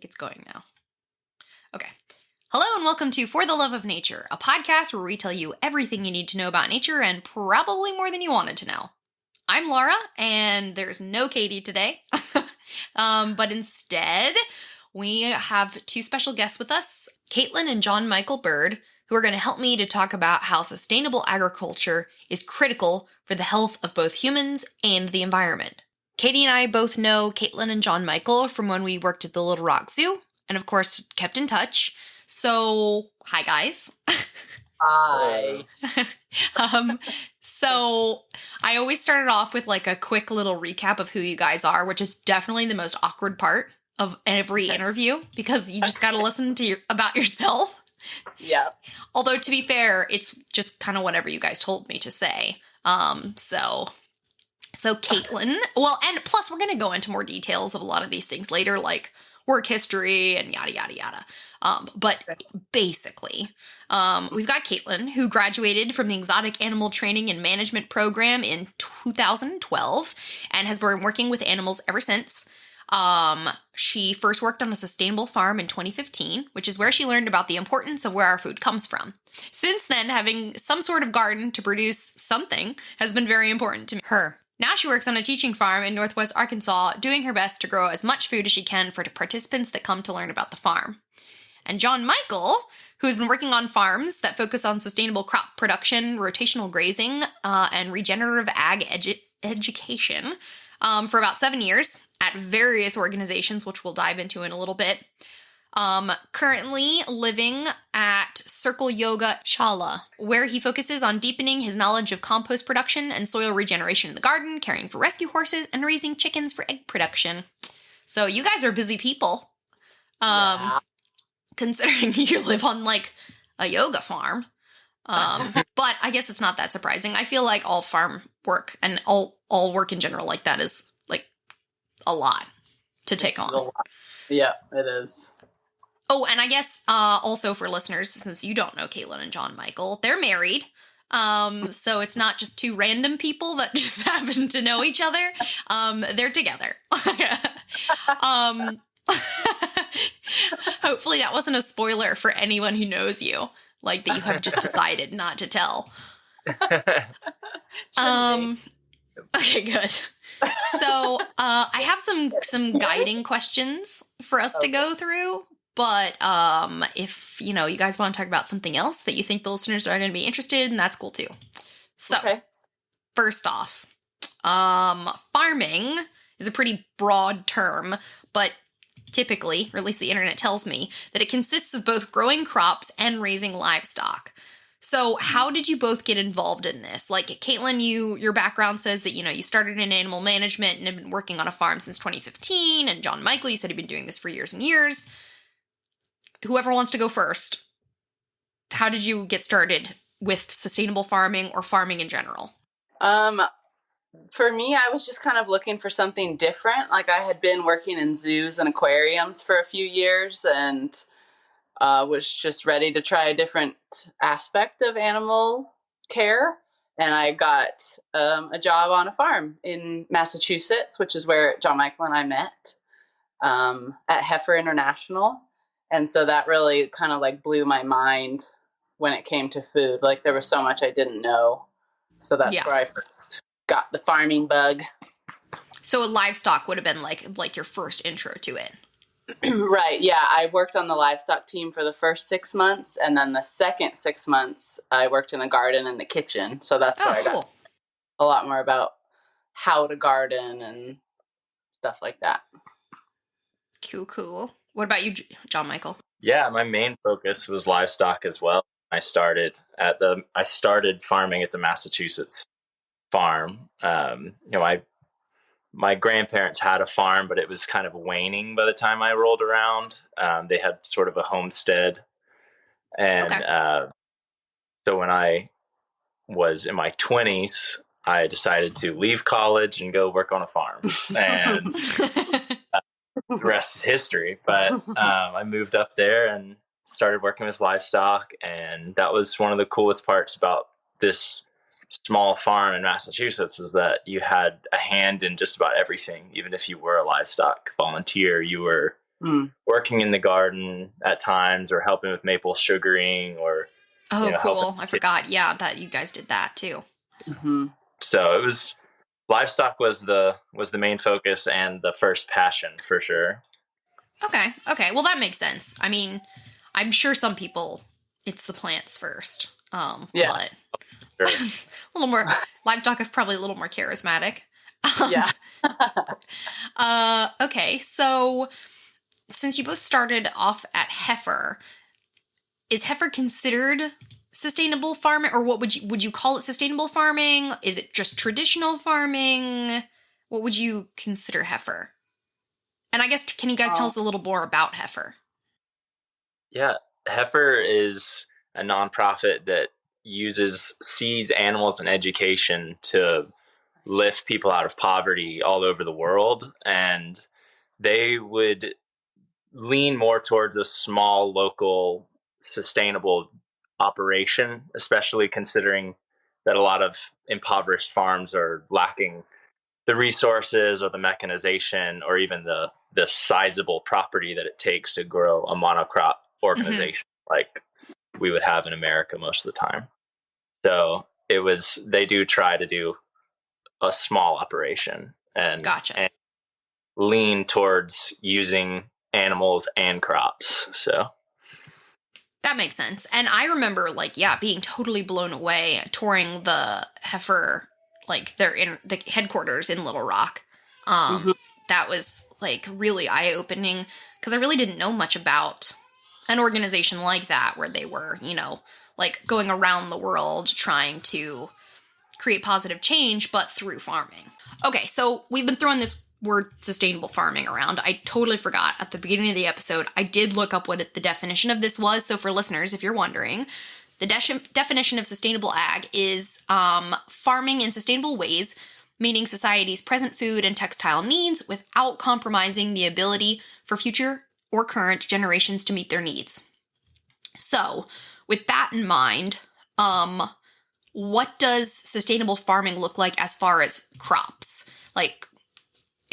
think it's going now. Okay. Hello and welcome to For the Love of Nature, a podcast where we tell you everything you need to know about nature and probably more than you wanted to know. I'm Laura, and there's no Katie today, but instead we have two special guests with us, Caitlin and John Michael Bird, who are going to help me to talk about how sustainable agriculture is critical for the health of both humans and the environment. Katie and I both know Caitlin and John Michael from when we worked at the Little Rock Zoo, and of course kept in touch. So, hi guys. Hi. So I always started off with like a quick little recap of who you guys are, which is definitely the most awkward part of every interview because you just got to listen to about yourself. Yeah. Although to be fair, it's just kind of whatever you guys told me to say. So Caitlin, well, and plus we're going to go into more details of a lot of these things later, like work history and yada, yada, yada. But basically, we've got Caitlin, who graduated from the Exotic Animal Training and Management Program in 2012 and has been working with animals ever since. She first worked on a sustainable farm in 2015, which is where she learned about the importance of where our food comes from. Since then, having some sort of garden to produce something has been very important to her. Now she works on a teaching farm in Northwest Arkansas, doing her best to grow as much food as she can for the participants that come to learn about the farm. And John Michael, who has been working on farms that focus on sustainable crop production, rotational grazing, and regenerative ag education for about 7 years at various organizations, which we'll dive into in a little bit. Currently living at Circle Yoga Shala, where he focuses on deepening his knowledge of compost production and soil regeneration in the garden, caring for rescue horses, and raising chickens for egg production. So you guys are busy people. Yeah. Considering you live on, like, a yoga farm. But I guess it's not that surprising. I feel like all farm work and all work in general like that is, like, a lot to take on. Yeah, it is. Oh, and I guess also for listeners, since you don't know Caitlin and John Michael, they're married. So it's not just two random people that just happen to know each other. They're together. Hopefully that wasn't a spoiler for anyone who knows you, like that you have just decided not to tell. Okay, good. So I have some guiding questions for us to go through, but if you guys want to talk about something else that you think the listeners are going to be interested in, that's cool too. So First off, farming is a pretty broad term, but typically, or at least the internet tells me, that it consists of both growing crops and raising livestock. So how did you both get involved in this? Like, Caitlin, your background says that, you started in animal management and have been working on a farm since 2015. And John Michael, you said you've been doing this for years and years. Whoever wants to go first, how did you get started with sustainable farming or farming in general? For me, I was just kind of looking for something different. Like, I had been working in zoos and aquariums for a few years and was just ready to try a different aspect of animal care. And I got a job on a farm in Massachusetts, which is where John Michael and I met, at Heifer International. And so that really kind of like blew my mind when it came to food. Like, there was so much I didn't know. So that's where I first got the farming bug. So livestock would have been like your first intro to it. Right. Yeah. I worked on the livestock team for the first 6 months. And then the second 6 months, I worked in the garden and the kitchen. So that's where I got a lot more about how to garden and stuff like that. Cool. What about you, John Michael? Yeah, my main focus was livestock as well. I started farming at the Massachusetts farm. My grandparents had a farm, but it was kind of waning by the time I rolled around. They had sort of a homestead. And so when I was in my 20s, I decided to leave college and go work on a farm. And the rest is history. But I moved up there and started working with livestock. And that was one of the coolest parts about this small farm in Massachusetts, is that you had a hand in just about everything. Even if you were a livestock volunteer, you were working in the garden at times, or helping with maple sugaring, or cool. I forgot. Yeah, that you guys did that too. Mm-hmm. So it was livestock was the main focus and the first passion for sure. Okay. Well, that makes sense. I mean, I'm sure some people it's the plants first. But Sure. a little more livestock is probably a little more charismatic. Yeah. Okay, so since you both started off at heifer, is heifer considered sustainable farming, or what would you call it? Sustainable farming? Is it just traditional farming? What would you consider heifer? And I guess can you guys tell us a little more about heifer? Yeah, heifer is a nonprofit that uses seeds, animals, and education to lift people out of poverty all over the world, and they would lean more towards a small, local, sustainable operation, especially considering that a lot of impoverished farms are lacking the resources or the mechanization or even the sizable property that it takes to grow a monocrop organization like we would have in America most of the time. So they do try to do a small operation and lean towards using animals and crops. So that makes sense. And I remember being totally blown away touring the heifer, they're in the headquarters in Little Rock. That was really eye-opening because I really didn't know much about an organization like that where they were, going around the world trying to create positive change, but through farming. Okay, so we've been throwing this word sustainable farming around. I totally forgot at the beginning of the episode. I did look up what the definition of this was. So for listeners, if you're wondering, the definition of sustainable ag is farming in sustainable ways, meeting society's present food and textile needs without compromising the ability for future or current generations to meet their needs. So with that in mind, what does sustainable farming look like as far as crops?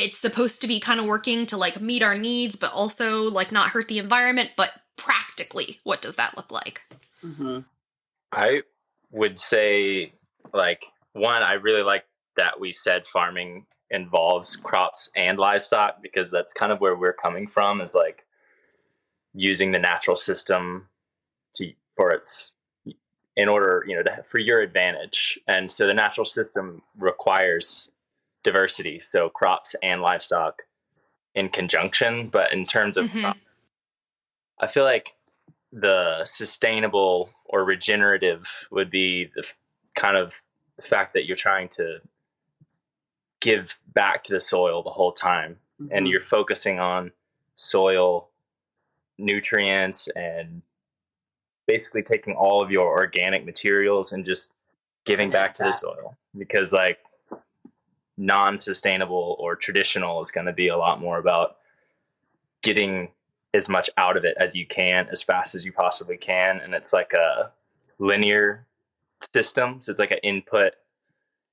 It's supposed to be kind of working to meet our needs, but also not hurt the environment. But practically, what does that look like? I would say, one, I really like that we said farming involves crops and livestock, because that's kind of where we're coming from, is using the natural system for your advantage. And so the natural system requires diversity, so crops and livestock in conjunction. But in terms of crops, I feel like the sustainable or regenerative would be the kind of the fact that you're trying to give back to the soil the whole time, and you're focusing on soil nutrients and basically taking all of your organic materials and just giving back to the soil. Because non-sustainable or traditional is going to be a lot more about getting as much out of it as you can as fast as you possibly can, and it's like a linear system. So it's like an input,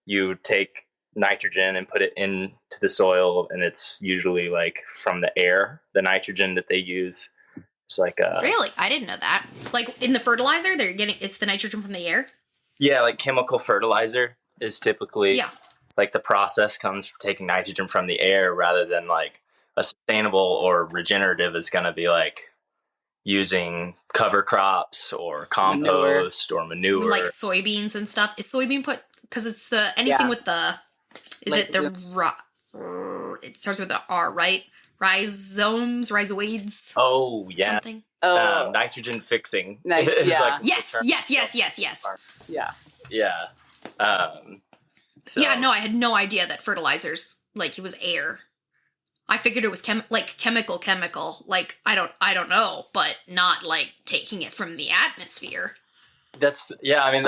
you take nitrogen and put it into the soil, and it's usually from the air, the nitrogen that they use. It's really, I didn't know that. In the fertilizer, it's the nitrogen from the air. Yeah, chemical fertilizer is typically the process comes from taking nitrogen from the air, rather than a sustainable or regenerative is going to be using cover crops or compost or manure, like soybeans and stuff. Is soybean put because it's with the it starts with the R, right? Rhizoids. Oh yeah. Something. Nitrogen fixing. Yes. Yeah. No, I had no idea that fertilizers it was air. I figured it was chemical. I don't know, but not taking it from the atmosphere. That's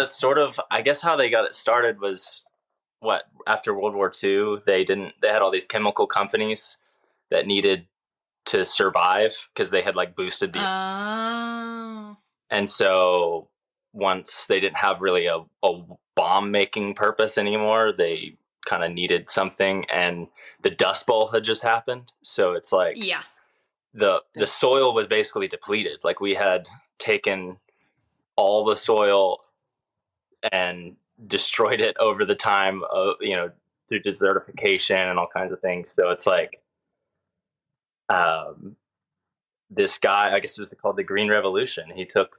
sort of, I guess, how they got it started was after World War II, they had all these chemical companies that needed to survive because they had boosted the and so once they didn't have really a bomb making purpose anymore, they kind of needed something, and the Dust Bowl had just happened, so it's the soil was basically depleted. Like we had taken all the soil and destroyed it over the time of, through desertification and all kinds of things. So it's like, this guy, I guess it was called the Green Revolution. He took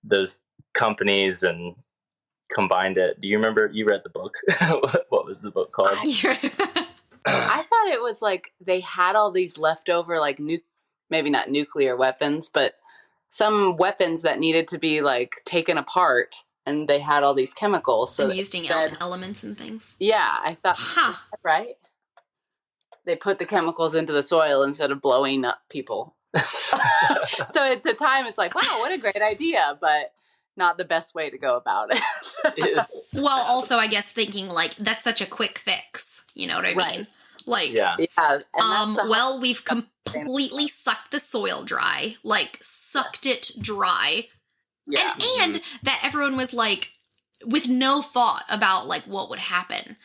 those companies and combined it. Do you remember? You read the book? What was the book called? I thought it was like they had all these leftover, like maybe not nuclear weapons, but some weapons that needed to be like taken apart, and they had all these chemicals. So and using elements and things. Yeah, I thought, right? They put the chemicals into the soil instead of blowing up people. So at the time, it's like, wow, what a great idea, but not the best way to go about it. Well, also, I guess thinking like that's such a quick fix. You know what I mean? Right. Like, yeah. Well, we've completely sucked the soil dry, like sucked it dry. Yeah. And that everyone was like, with no thought about like what would happen.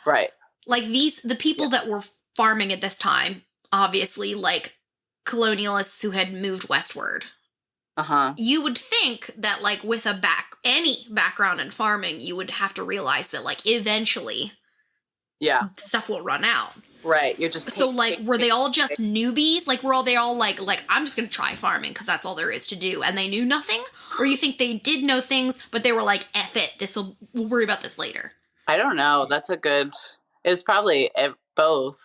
Right. Like the people that were farming at this time, obviously, like colonialists who had moved westward. You would think that like with any background in farming, you would have to realize that like eventually stuff will run out. Right. You're just so like were they all just newbies? Like were they all like I'm just gonna try farming because that's all there is to do, and they knew nothing? Or you think they did know things but they were like, F it, we'll worry about this later? I don't know. It was probably both,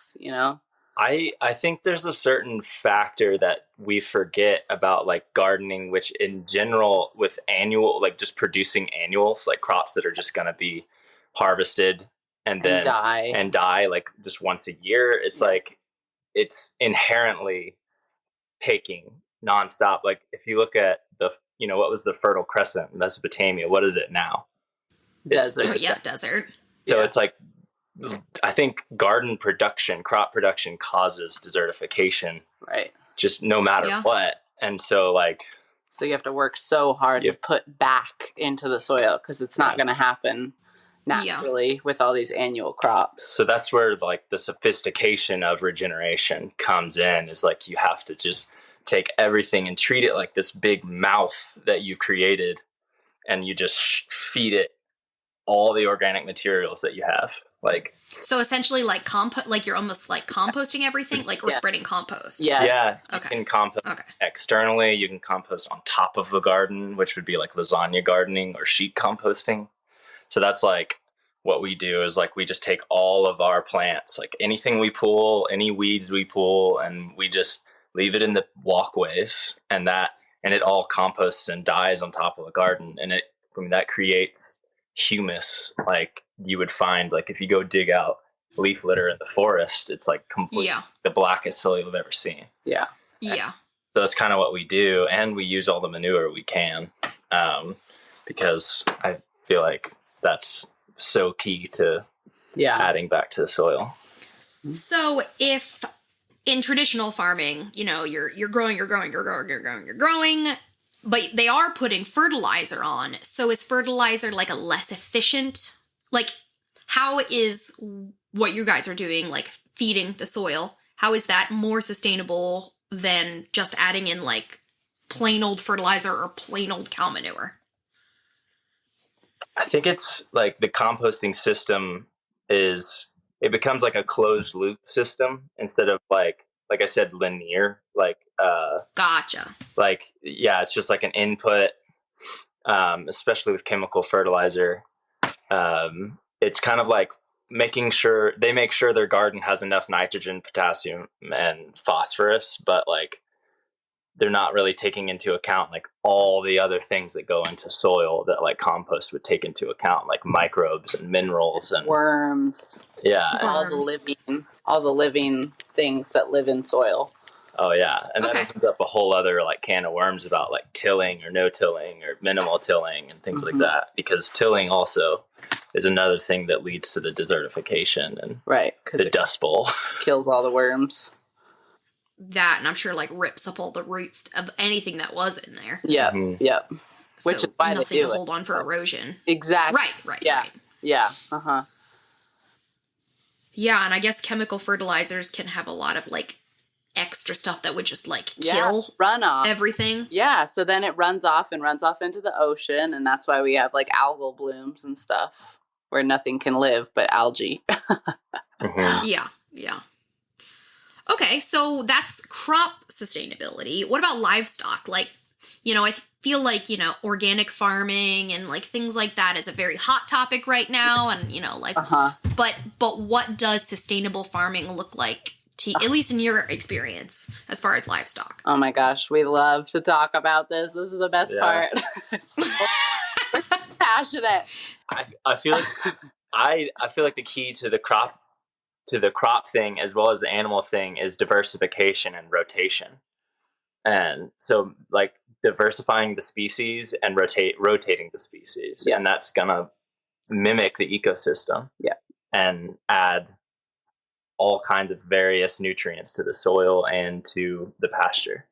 I think there's a certain factor that we forget about like gardening, which in general with annual, like just producing annuals, like crops that are just going to be harvested and then die like just once a year. It's like, it's inherently taking nonstop. Like if you look at what was the Fertile Crescent, Mesopotamia, what is it now? Desert. Desert. So it's like, I think crop production causes desertification. Right. Just no matter what. And so so you have to work so hard to put back into the soil because it's not going to happen naturally with all these annual crops. So that's where like the sophistication of regeneration comes in, is like you have to just take everything and treat it like this big mouth that you've created, and you just feed it all the organic materials that you have. Like, so essentially like like you're almost like composting everything, like we're spreading compost. Yeah. You can compost externally. You can compost on top of the garden, which would be like lasagna gardening or sheet composting. So that's like what we do, is like we just take all of our plants, like anything we pull, any weeds we pull, and we just leave it in the walkways, and it all composts and dies on top of the garden. And that creates humus. Like you would find, like if you go dig out leaf litter in the forest, it's like completely the blackest soil you've ever seen. Yeah. So that's kind of what we do, and we use all the manure we can, because I feel like that's so key to adding back to the soil. So if in traditional farming, you're growing, but they are putting fertilizer on. So is fertilizer like a less efficient? Like, how is what you guys are doing, like feeding the soil, how is that more sustainable than just adding in like plain old fertilizer or plain old cow manure? I think it's like the composting system it becomes like a closed loop system instead of like I said, linear. Gotcha. It's just like an input, especially with chemical fertilizer. It's kind of like making sure their garden has enough nitrogen, potassium, and phosphorus, but like they're not really taking into account like all the other things that go into soil that like compost would take into account, like microbes and minerals and worms. Yeah. All the living things that live in soil. Oh yeah. And that opens up a whole other like can of worms about like tilling or no tilling or minimal tilling and things like that, because tilling also is another thing that leads to the desertification and the Dust Bowl. Kills all the worms. That, and I'm sure like rips up all the roots of anything that was in there. Yeah, yep. So which is why nothing they do to hold on for erosion. Exactly. Right. Yeah. Yeah, and I guess chemical fertilizers can have a lot of like extra stuff that would just like kill runoff everything. Yeah, so then it runs off into the ocean, and that's why we have like algal blooms and stuff where nothing can live but algae. Yeah. Okay, so that's crop sustainability. What about livestock? Like, I feel like, organic farming and like things like that is a very hot topic right now. And, but what does sustainable farming look like to, at least in your experience, as far as livestock? Oh my gosh, we love to talk about this. This is the best part. So passionate. I feel like I feel like the key to the crop thing as well as the animal thing is diversification and rotation. And so like diversifying the species and rotating the species. And that's gonna mimic the ecosystem. And add all kinds of various nutrients to the soil and to the pasture.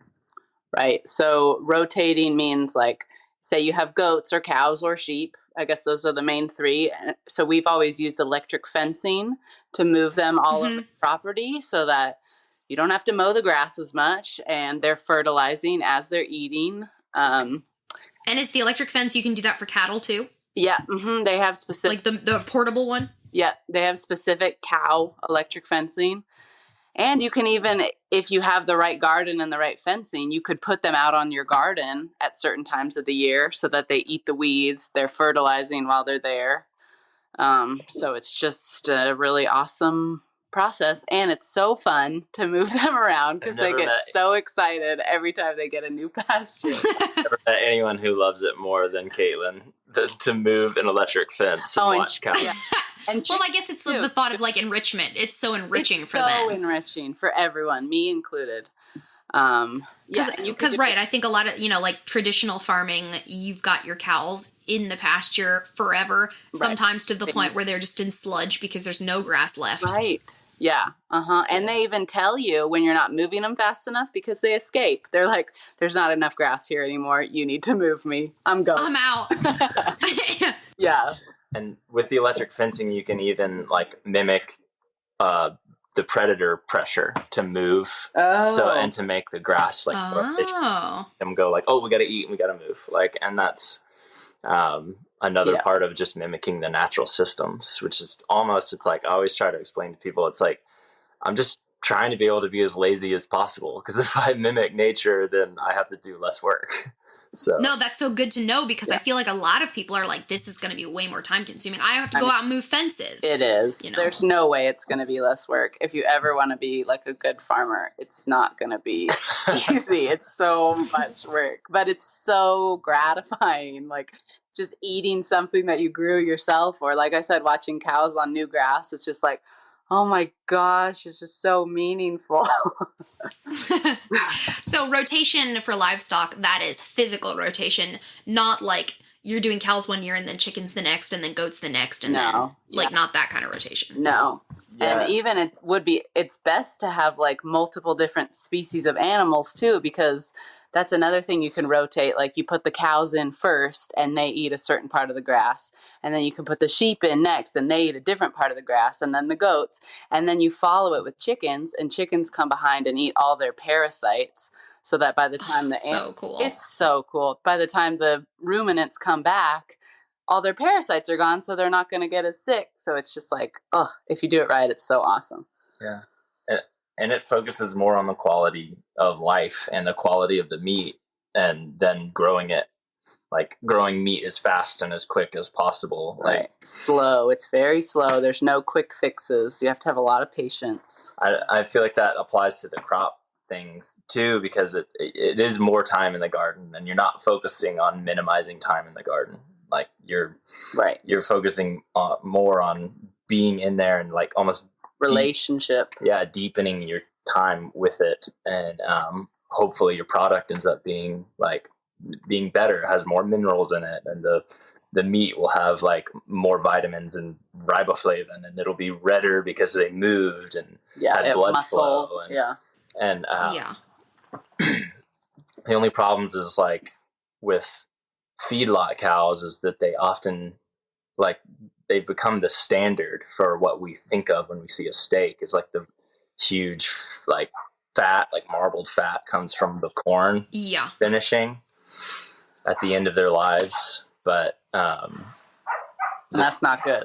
Right. So rotating means like, say you have goats or cows or sheep. I guess those are the main three. So we've always used electric fencing to move them all over the property so that you don't have to mow the grass as much, and they're fertilizing as they're eating. And is the electric fence, you can do that for cattle too? Yeah. They have specific... Like the portable one? Yeah. They have specific cow electric fencing. And you can even, if you have the right garden and the right fencing, you could put them out on your garden at certain times of the year so that they eat the weeds. They're fertilizing while they're there. So it's just a really awesome process. And it's so fun to move them around because they get so excited every time they get a new pasture. I've never met anyone who loves it more than Caitlin to move an electric fence and watch cows. Yeah. Well, I guess it's the thought of like enrichment. It's so enriching for them. So enriching for everyone, me included. Because right, I think a lot of like traditional farming, you've got your cows in the pasture forever, sometimes to the point where they're just in sludge because there's no grass left. Right. Yeah. And they even tell you when you're not moving them fast enough because they escape. They're like, "There's not enough grass here anymore. You need to move me. I'm going. I'm out." Yeah. And with the electric fencing, you can even like mimic the predator pressure to move. And to make the grass like them go like, "Oh, we got to eat and we got to move." Like, and that's another part of just mimicking the natural systems, which is almost, it's like I always try to explain to people, it's like I'm just trying to be able to be as lazy as possible, because if I mimic nature, then I have to do less work. So no, that's so good to know, because I feel like a lot of people are like, this is going to be way more time consuming. I have to go out and move fences. It is. There's no way it's going to be less work. If you ever want to be like a good farmer, it's not going to be easy. It's so much work, but it's so gratifying. Like just eating something that you grew yourself, or like I said, watching cows on new grass. It's just like, oh my gosh, it's just so meaningful. So rotation for livestock, that is physical rotation, not like you're doing cows one year and then chickens the next and then goats the next. And then not that kind of rotation. No. Yeah. And even it's best to have like multiple different species of animals too, because that's another thing you can rotate. Like you put the cows in first and they eat a certain part of the grass. And then you can put the sheep in next and they eat a different part of the grass. And then the goats. And then you follow it with chickens, and chickens come behind and eat all their parasites. So that by the time it's so cool. By the time the ruminants come back, all their parasites are gone. So they're not going to get as sick. So it's just like, if you do it right, it's so awesome. Yeah. And it focuses more on the quality of life and the quality of the meat, and then growing it, like growing meat as fast and as quick as possible. Right. Like slow. It's very slow. There's no quick fixes. You have to have a lot of patience. I feel like that applies to the crop things too, because it is more time in the garden, and you're not focusing on minimizing time in the garden. Like you're focusing more on being in there and like almost relationship. Deepening your time with it, and hopefully your product ends up being better, has more minerals in it, and the meat will have like more vitamins and riboflavin, and it'll be redder because they moved and had blood muscle flow. The only problems is like with feedlot cows is that they often they've become the standard for what we think of when we see a steak, is like the huge like fat, like marbled fat, comes from the corn finishing at the end of their lives. But that's not good.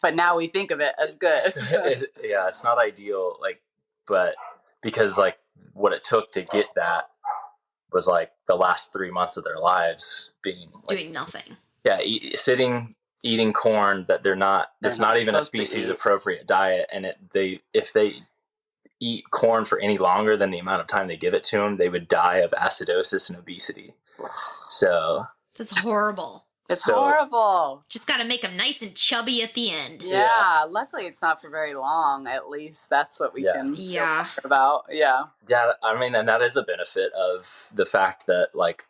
But now we think of it as good. It's not ideal. Like, but because like what it took to get that was like the last 3 months of their lives being like, doing nothing. Yeah, eating corn that it's not even a species appropriate diet, and if they eat corn for any longer than the amount of time they give it to them, they would die of acidosis and obesity. So that's horrible. It's horrible. Just got to make them nice and chubby at the end. Yeah. Luckily, it's not for very long. At least that's what we can feel about. Yeah. Yeah. I mean, and that is a benefit of the fact that like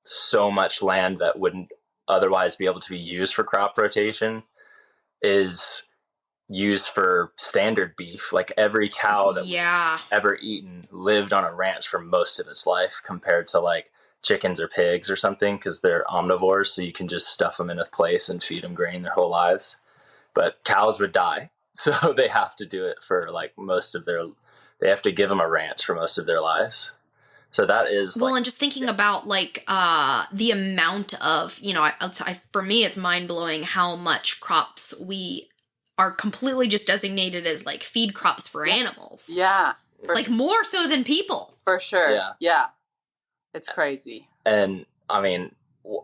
so much land that wouldn't otherwise be able to be used for crop rotation is used for standard beef. Like every cow that we've ever eaten lived on a ranch for most of its life, compared to like chickens or pigs or something, because they're omnivores, so you can just stuff them in a place and feed them grain their whole lives. But cows would die, so they have to do it for like they have to give them a ranch for most of their lives. So that is and just thinking about like the amount of, you know, for me it's mind-blowing how much crops we are completely just designated as like feed crops for animals. Yeah. Like more so than people. For sure. Yeah. It's crazy. And I mean,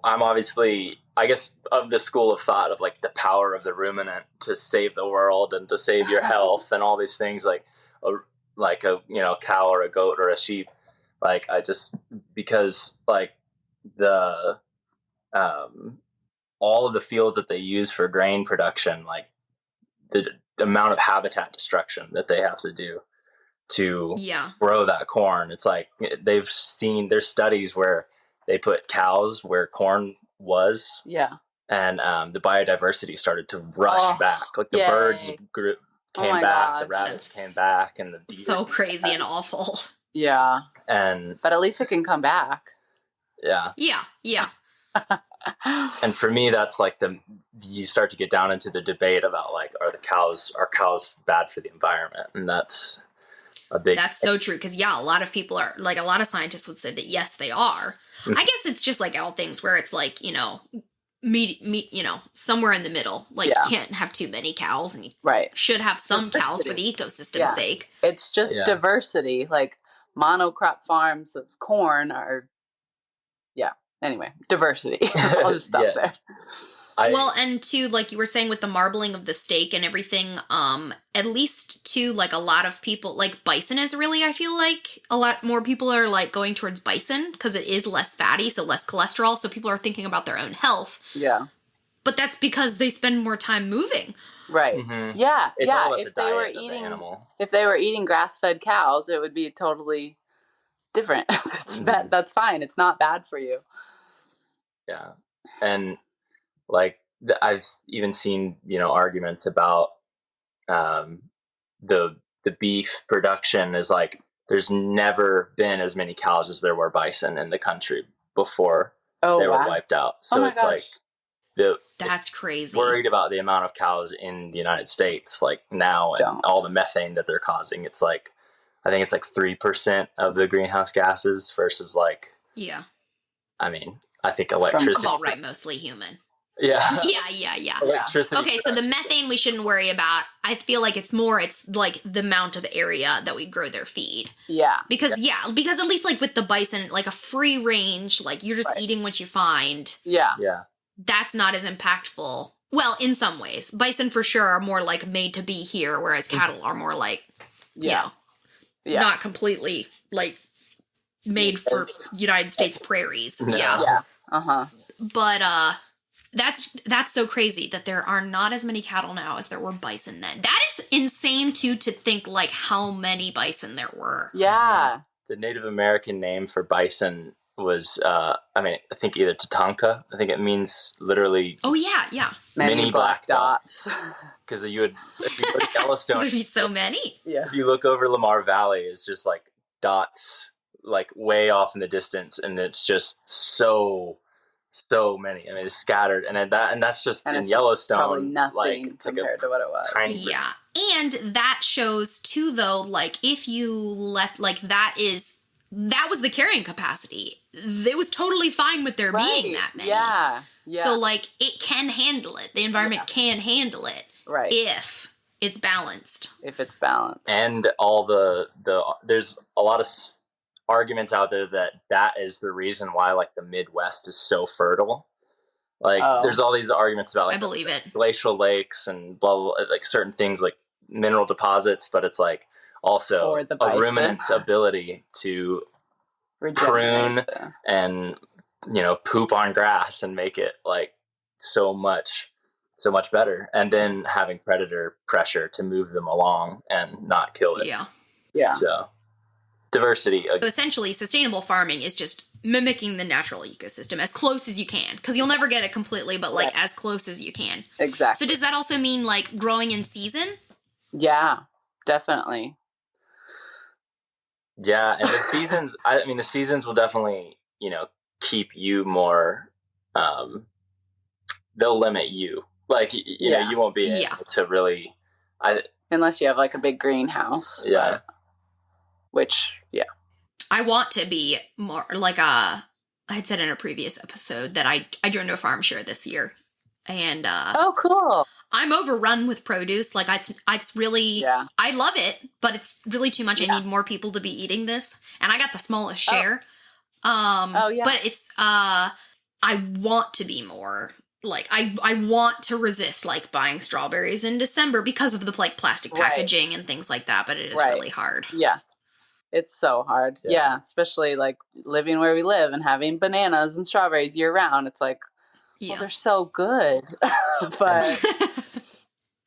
I'm obviously, I guess, of the school of thought of like the power of the ruminant to save the world and to save your health and all these things, like a you know, cow or a goat or a sheep. Like because like the all of the fields that they use for grain production, like the amount of habitat destruction that they have to do to grow that corn. It's like there's studies where they put cows where corn was. Yeah. And the biodiversity started to rush back. Like the birds came back, the rabbits came back, and the deer. So crazy and awful. Yeah. But at least it can come back. Yeah. Yeah. And for me, that's like you start to get down into the debate about like, are cows bad for the environment? And that's so true. Cause a lot of people are like, a lot of scientists would say that yes, they are. I guess it's just like all things where it's like, you know, you know, somewhere in the middle, like you can't have too many cows and you should have some cows for the ecosystem's sake. It's just diversity. Like monocrop farms of corn are, anyway, diversity. I'll just stop there. And too, like you were saying with the marbling of the steak and everything, at least too, like a lot of people, like bison is really, I feel like a lot more people are like going towards bison because it is less fatty, so less cholesterol, so people are thinking about their own health. Yeah. But that's because they spend more time moving. Right. Mm-hmm. Yeah. If they were eating grass-fed cows, it would be totally different. That's fine. It's not bad for you. Yeah. And like I've even seen, you know, arguments about the beef production is like there's never been as many cows as there were bison in the country before they were wiped out. So it's like that's crazy. Worried about the amount of cows in the United States like now and all the methane that they're causing. It's like I think it's like 3% of the greenhouse gases versus like I mean, I think electricity. Mostly human. Yeah. Yeah. Electricity. Okay, so the methane we shouldn't worry about. I feel like it's like the amount of area that we grow their feed. Yeah. Because at least like with the bison, like a free range, like you're just eating what you find. Yeah. Yeah. That's not as impactful. Well, in some ways. Bison for sure are more like made to be here, whereas cattle are more like, you know, not completely like made for United States prairies. Yeah. Uh-huh. But that's so crazy that there are not as many cattle now as there were bison then. That is insane too, to think like how many bison there were. Yeah. The Native American name for bison was I think either Tatanka. I think it means literally many black dots. Because if you go to Yellowstone, there'd be so many. Yeah. If you look over Lamar Valley, it's just like dots like way off in the distance, and it's just so so many. I mean, it's scattered, and that's just And in it's Yellowstone. probably nothing like, it's compared to what it was. Tiny Yeah. And that shows too, though, like if you left, like that was the carrying capacity. It was totally fine with there being that many. Yeah. So like it can handle it. The environment can handle it. Right. If it's balanced. If it's balanced. And all there's a lot of arguments out there that is the reason why like the Midwest is so fertile. Like there's all these arguments about like I believe it. glacial lakes and blah, blah, blah, like certain things like mineral deposits, but it's like also a ruminant's ability to prune and poop on grass and make it like so much better, and then having predator pressure to move them along and not kill it. Yeah. So diversity. So essentially, sustainable farming is just mimicking the natural ecosystem as close as you can, because you'll never get it completely, but like as close as you can. Exactly. So does that also mean like growing in season? Yeah, definitely. Yeah, and the seasons. I mean, the seasons will definitely keep you more. They'll limit you. Like you won't be able to really. Unless you have like a big greenhouse. Yeah. I want to be more like I had said in a previous episode that I joined a farm share this year, and oh, cool. I'm overrun with produce. Like it's really, I love it, but it's really too much. I need more people to be eating this, and I got the smallest share. But it's I want to be more. Like I want to resist like buying strawberries in December because of the like plastic packaging and things like that. But it is really hard. Yeah. It's so hard. Yeah. Especially like living where we live and having bananas and strawberries year round. It's like, well, they're so good, but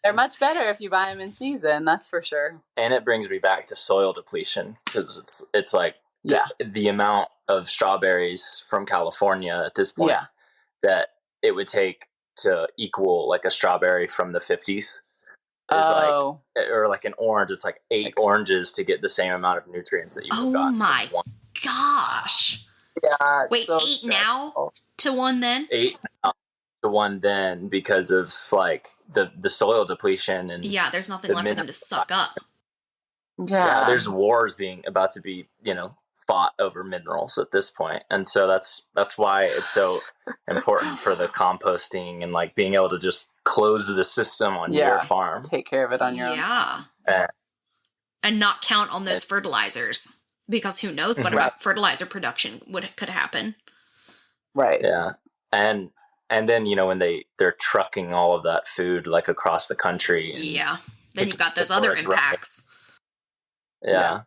they're much better if you buy them in season. That's for sure. And it brings me back to soil depletion, because it's like the amount of strawberries from California at this point that it would take to equal like a strawberry from the 50s. Like, or like an orange, it's like 8 oranges to get the same amount of nutrients that you would have gotten. Oh my gosh. Yeah. Wait, so 8 now to 1 then? 8 now to 1 then, because of like the soil depletion and there's nothing left for them to suck up. Yeah, there's wars about to be fought over minerals at this point, and so that's why it's so important for the composting and like being able to just close the system on your farm, take care of it on your own, and not count on those fertilizers, because who knows what about fertilizer production could happen. Right. Yeah. And then when they're trucking all of that food like across the country, and then you've got those other impacts. Yep.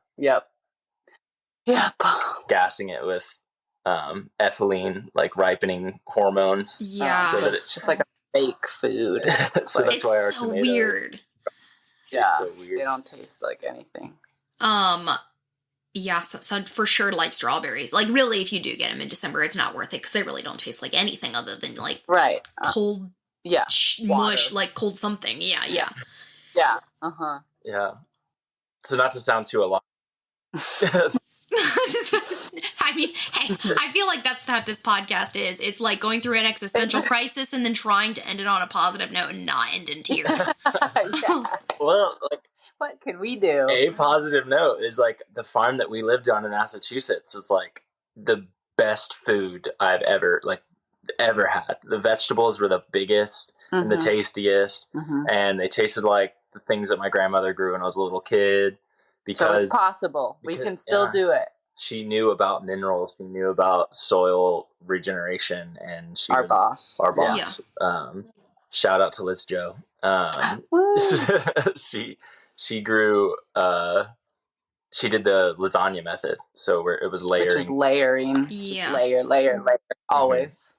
Gassing it with ethylene, like ripening hormones. So that it's just like a fake food. So that's why our so tomatoes weird. So weird. They don't taste like anything. So for sure, like strawberries. Like really, if you do get them in December, it's not worth it because they really don't taste like anything other than like cold mush, like cold something. Yeah. Yeah. Yeah. So not to sound too alarming. I mean, hey, I feel like that's what this podcast is. It's like going through an existential crisis and then trying to end it on a positive note and not end in tears. Well, like, what can we do? A positive note is like the farm that we lived on in Massachusetts was like the best food I've ever had. The vegetables were the biggest and the tastiest, and they tasted like the things that my grandmother grew when I was a little kid. Because so it's possible. We can still do it. She knew about minerals. She knew about soil regeneration, and she was our boss. Yeah. Shout out to Liz Joe. She grew. She did the lasagna method, so where it was layering. Which is layering. Yeah. Just layer. Always.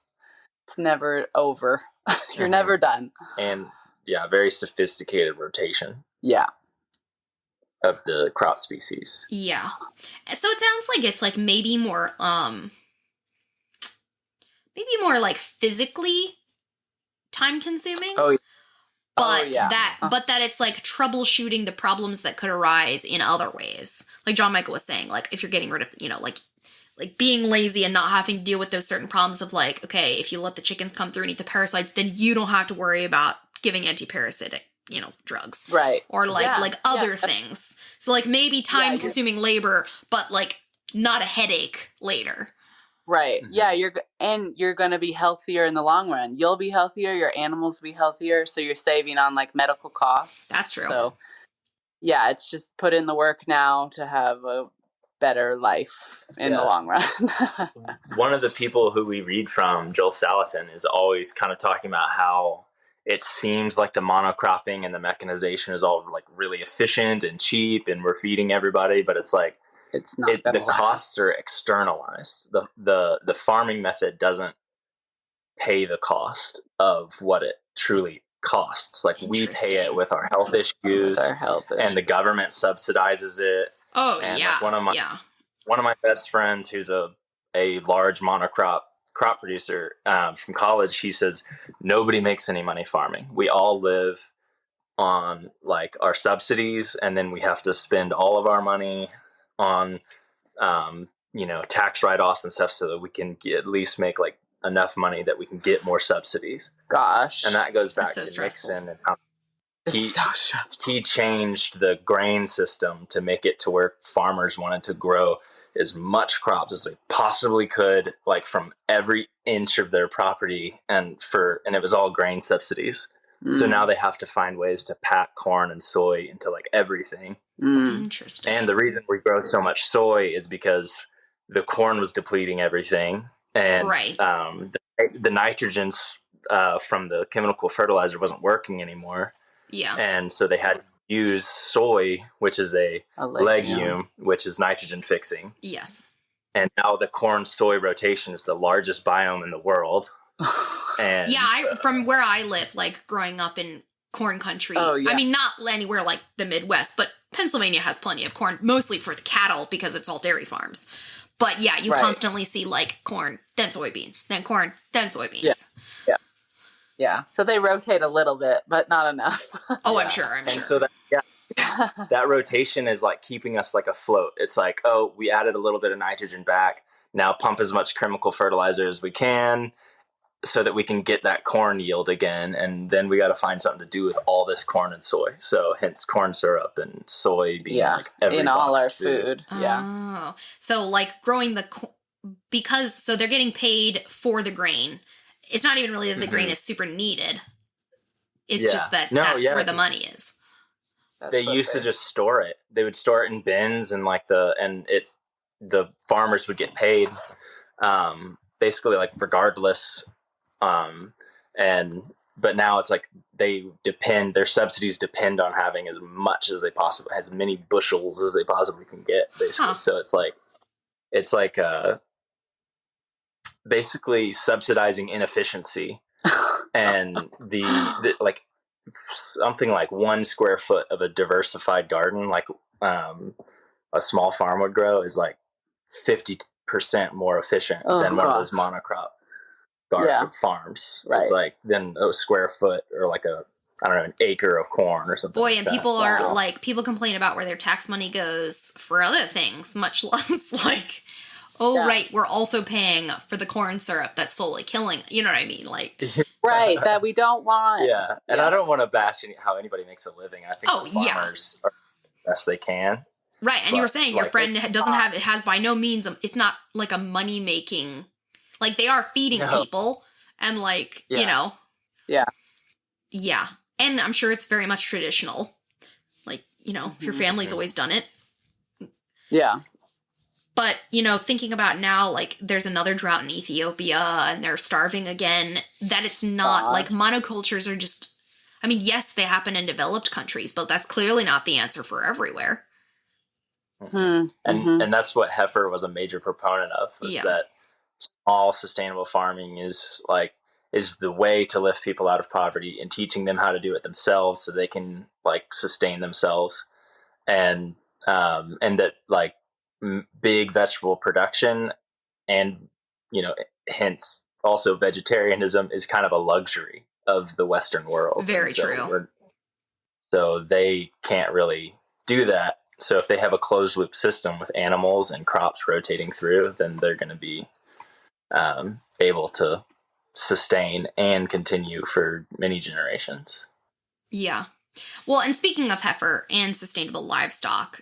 It's never over. You're never done. And very sophisticated rotation. Yeah. Of the crop species. Yeah. So it sounds like it's like maybe more like physically time consuming. But that it's like troubleshooting the problems that could arise in other ways. Like John Michael was saying, like if you're getting rid of, like being lazy and not having to deal with those certain problems of like, okay, if you let the chickens come through and eat the parasites, then you don't have to worry about giving anti-parasitic, drugs. Right. Or like other things. So like maybe time consuming labor, but like not a headache later. Right. Mm-hmm. Yeah, you're going to be healthier in the long run. You'll be healthier, your animals will be healthier, so you're saving on like medical costs. That's true. So yeah, it's just put in the work now to have a better life in the long run. One of the people who we read from, Joel Salatin, is always kind of talking about how it seems like the monocropping and the mechanization is all like really efficient and cheap and we're feeding everybody, but it's like it's not the costs are externalized. The farming method doesn't pay the cost of what it truly costs. Like we pay it with our health issues, and the government subsidizes it. Oh, and yeah. Like one of my best friends, who's a large crop producer from college, he says nobody makes any money farming. We all live on like our subsidies, and then we have to spend all of our money on tax write-offs and stuff so that we can at least make like enough money that we can get more subsidies. Gosh. And that goes back to Nixon and how he changed the grain system to make it to where farmers wanted to grow as much crops as they possibly could, like from every inch of their property, and it was all grain subsidies. So now they have to find ways to pack corn and soy into like everything. Interesting. And the reason we grow so much soy is because the corn was depleting everything, and the nitrogens from the chemical fertilizer wasn't working anymore. Yeah. And so they had to use soy, which is a legume, which is nitrogen fixing. Yes. And now the corn soy rotation is the largest biome in the world. And from where I live, like growing up in corn country, I mean, not anywhere like the Midwest, but Pennsylvania has plenty of corn, mostly for the cattle because it's all dairy farms. But yeah, you constantly see like corn, then soybeans, then corn, then soybeans. Yeah. So they rotate a little bit, but not enough. I'm sure. And so that rotation is like keeping us like afloat. It's like, we added a little bit of nitrogen back. Now pump as much chemical fertilizer as we can so that we can get that corn yield again. And then we got to find something to do with all this corn and soy. So hence corn syrup and soy being like every in all our food. Oh, so like growing so they're getting paid for the grain. It's not even really that the grain is super needed. It's just that that's where the money is. They used to just store it. They would store it in bins, and the farmers would get paid, basically like regardless. But now it's like their subsidies depend on having as much as as many bushels as they possibly can get, basically. So it's like basically subsidizing inefficiency. And the like something like 1 square foot of a diversified garden, like a small farm would grow, is like 50% more efficient than one of those monocrop farms. Right. It's like then a square foot or like an acre of corn or something. Boy, and people are like, people complain about where their tax money goes for other things, much less like, we're also paying for the corn syrup that's slowly killing. You know what I mean? Like, that we don't want. Yeah, and I don't want to bash how anybody makes a living. I think the farmers are the best they can. Right, and you were saying your friend has by no means, it's not like a money making, like they are feeding people and like, Yeah. Yeah, and I'm sure it's very much traditional. Like, if your family's always done it. Yeah. But, thinking about now, like, there's another drought in Ethiopia and they're starving again, that it's not, like, monocultures are just, I mean, yes, they happen in developed countries, but that's clearly not the answer for everywhere. And that's what Heifer was a major proponent of, was that small sustainable farming is the way to lift people out of poverty, and teaching them how to do it themselves so they can, like, sustain themselves. And that, like, big vegetable production and hence also vegetarianism is kind of a luxury of the Western world. Very true. So they can't really do that So if they have a closed loop system with animals and crops rotating through, then they're going to be able to sustain and continue for many generations. Yeah. Well, and speaking of heifer and sustainable livestock,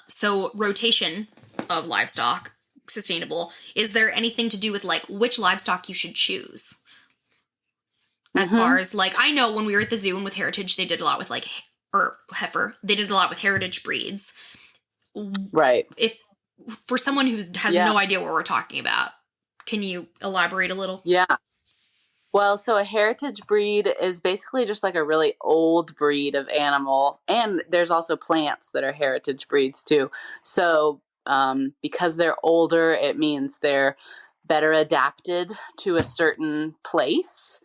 so rotation of livestock, sustainable, is there anything to do with like which livestock you should choose? As far as like, I know when we were at the zoo and with heritage, they did a lot with like, or heifer, they did a lot with heritage breeds. Right. If for someone who has no idea what we're talking about, can you elaborate a little? Yeah. Well, so a heritage breed is basically just like a really old breed of animal. And there's also plants that are heritage breeds too. So because they're older, it means they're better adapted to a certain place.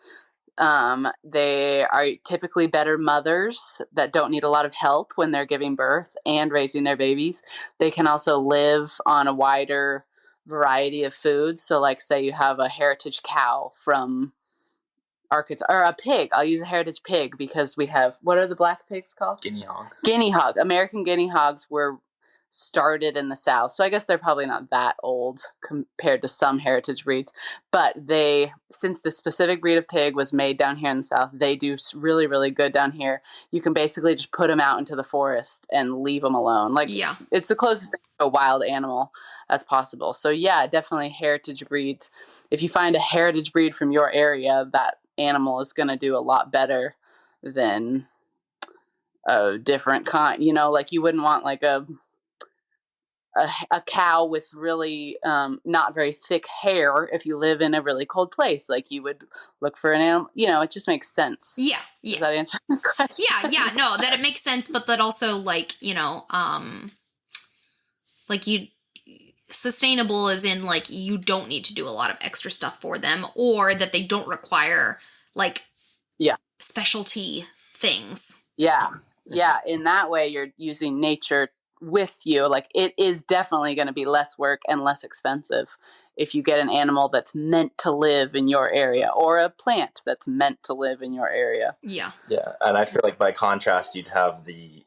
They are typically better mothers that don't need a lot of help when they're giving birth and raising their babies. They can also live on a wider variety of foods. So like say you have a heritage cow from Arkansas, or a pig. I'll use a heritage pig because we have, what are the black pigs called? Guinea hogs. Guinea hog. American guinea hogs were started in the South. So I guess they're probably not that old compared to some heritage breeds. But since the specific breed of pig was made down here in the South, they do really, really good down here. You can basically just put them out into the forest and leave them alone. Like, it's the closest thing to a wild animal as possible. So yeah, definitely heritage breeds. If you find a heritage breed from your area, that animal is going to do a lot better than a different kind. You know, like you wouldn't want like a cow with really not very thick hair if you live in a really cold place. Like you would look for an animal, you know, it just makes sense. Yeah. Does that answer the question? Yeah, no, that it makes sense, but that also like, you know, like sustainable is in like you don't need to do a lot of extra stuff for them, or that they don't require like specialty things. Yeah, in that way you're using nature with you. Like it is definitely going to be less work and less expensive if you get an animal that's meant to live in your area, or a plant that's meant to live in your area. Yeah, and I feel like by contrast you'd have the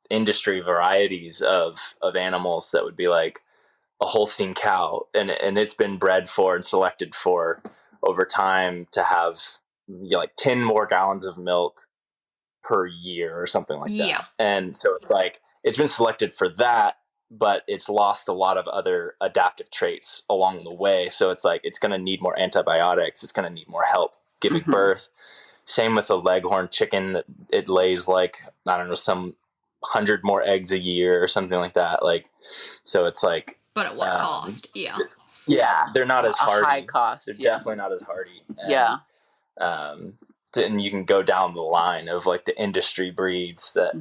industry varieties of animals that would be like a Holstein cow, and it's been bred for and selected for over time to have like 10 more gallons of milk per year or something like that. And so it's like it's been selected for that, but it's lost a lot of other adaptive traits along the way. So it's like it's going to need more antibiotics. It's going to need more help giving birth. Same with a leghorn chicken, that it lays like, I don't know, some 100 more eggs a year or something like that. Like, so it's like, but at what cost? Yeah, they're not as hardy. High cost. They're definitely not as hardy. And, and you can go down the line of like the industry breeds that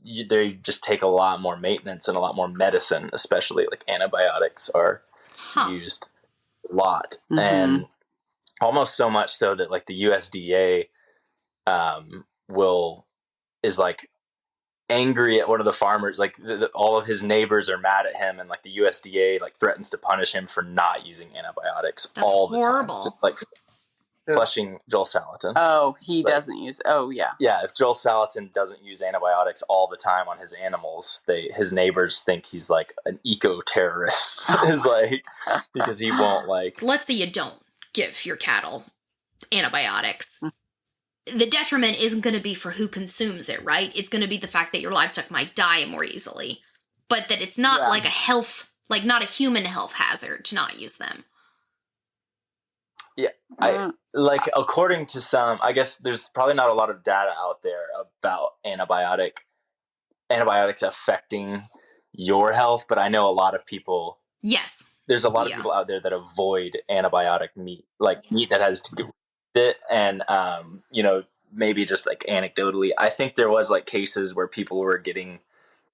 they just take a lot more maintenance and a lot more medicine, especially like antibiotics are used a lot. And almost so much so that like the USDA is like angry at one of the farmers, like all of his neighbors are mad at him, and like the USDA like threatens to punish him for not using antibiotics. That's all the horrible. time. Like Flushing Joel Salatin. Oh, he doesn't use. Oh, yeah. Yeah, if Joel Salatin doesn't use antibiotics all the time on his animals, his neighbors think he's like an eco-terrorist. Is like because he won't like. Let's say you don't give your cattle antibiotics. The detriment isn't going to be for who consumes it, right? It's going to be the fact that your livestock might die more easily, but that it's not like a health, like not a human health hazard to not use them. Yeah, I like according to some, I guess there's probably not a lot of data out there about antibiotics affecting your health, but I know a lot of people. Yes. There's a lot of people out there that avoid antibiotic meat, like meat that has to do with it. And, you know, maybe just like anecdotally, I think there was like cases where people were getting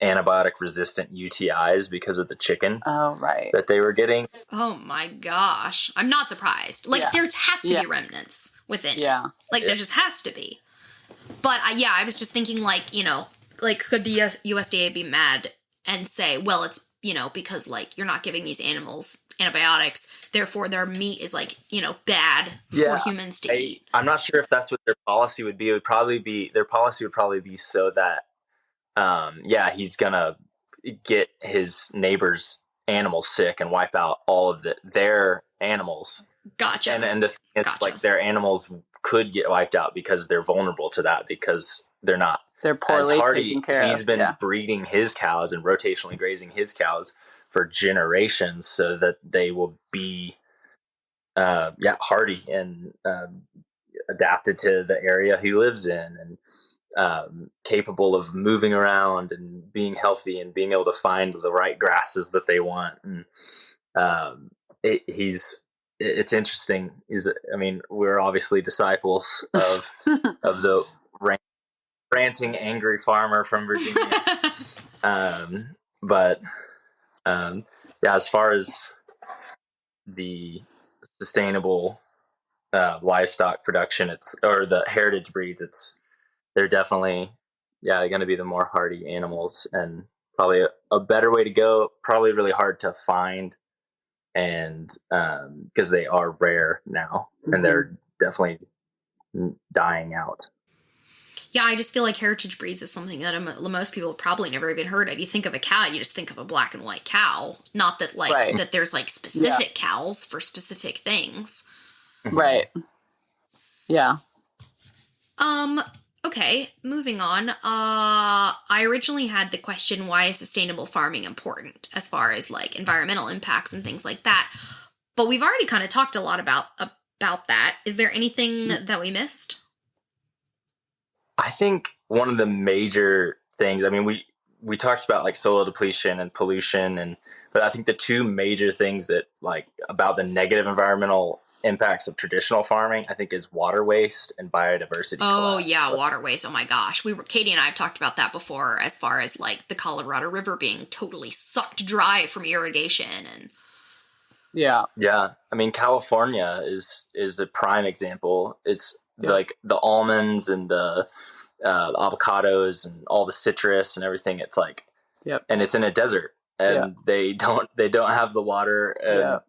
antibiotic resistant UTIs because of the chicken that they were getting. Oh my gosh. I'm not surprised. Like there has to be remnants within it. Like there just has to be. But I was just thinking like, you know, like could the USDA be mad and say, well, it's, you know, because like you're not giving these animals antibiotics, therefore their meat is like, you know, bad for humans to eat. I'm not sure if that's what their policy would be. Their policy would probably be so that he's gonna get his neighbor's animals sick and wipe out all of their animals. Gotcha. And the thing is, like, their animals could get wiped out because they're vulnerable to that, because they're poorly as hardy. Taken care of. He's been breeding his cows and rotationally grazing his cows for generations so that they will be hardy and adapted to the area he lives in, and capable of moving around and being healthy and being able to find the right grasses that they want. And it's interesting. We're obviously disciples of the ranting, angry farmer from Virginia. As far as the sustainable livestock production, or the heritage breeds, they're definitely going to be the more hardy animals, and probably a better way to go. Probably really hard to find, and because they are rare now, and they're definitely dying out. Yeah, I just feel like heritage breeds is something that most people have probably never even heard of. You think of a cow, you just think of a black and white cow. Not that that there's like specific cows for specific things. Right. Yeah. Okay, moving on. I originally had the question, why is sustainable farming important as far as like environmental impacts and things like that? But we've already kind of talked a lot about that. Is there anything that we missed? I think one of the major things, we talked about like soil depletion and pollution, but I think the two major things that like about the negative environmental impacts of traditional farming, I think, is water waste and biodiversity collapse. Yeah, water waste. Oh my gosh. Katie and I have talked about that before, as far as like the Colorado River being totally sucked dry from irrigation. And yeah. California is a prime example. It's like the almonds and the avocados and all the citrus and everything. It's like, and it's in a desert. And they don't have the water.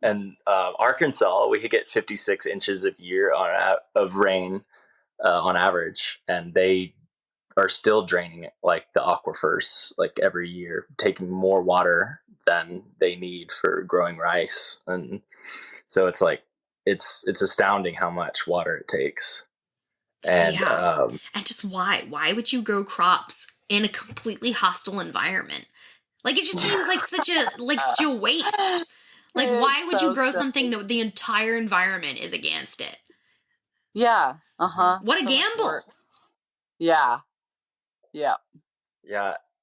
And Arkansas, we could get 56 inches a year of rain on average, and they are still draining it, like the aquifers, like every year, taking more water than they need for growing rice. And so it's like it's astounding how much water it takes. And and just why would you grow crops in a completely hostile environment? Like, it just seems like such a waste. Like, why would you grow something that the entire environment is against it? Yeah. What a gamble. Yeah.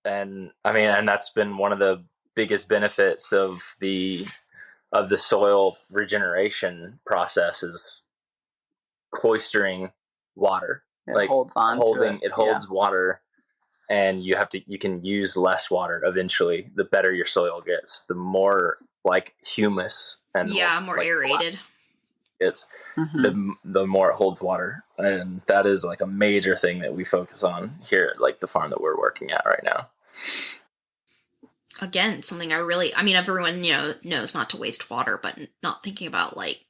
And and that's been one of the biggest benefits of the soil regeneration process, is cloistering water. It holds water. And you can use less water eventually. The better your soil gets, the more like humus and more aerated it's, the more it holds water. And that is like a major thing that we focus on here at like the farm that we're working at right now. Again, something everyone knows not to waste water, but not thinking about, like,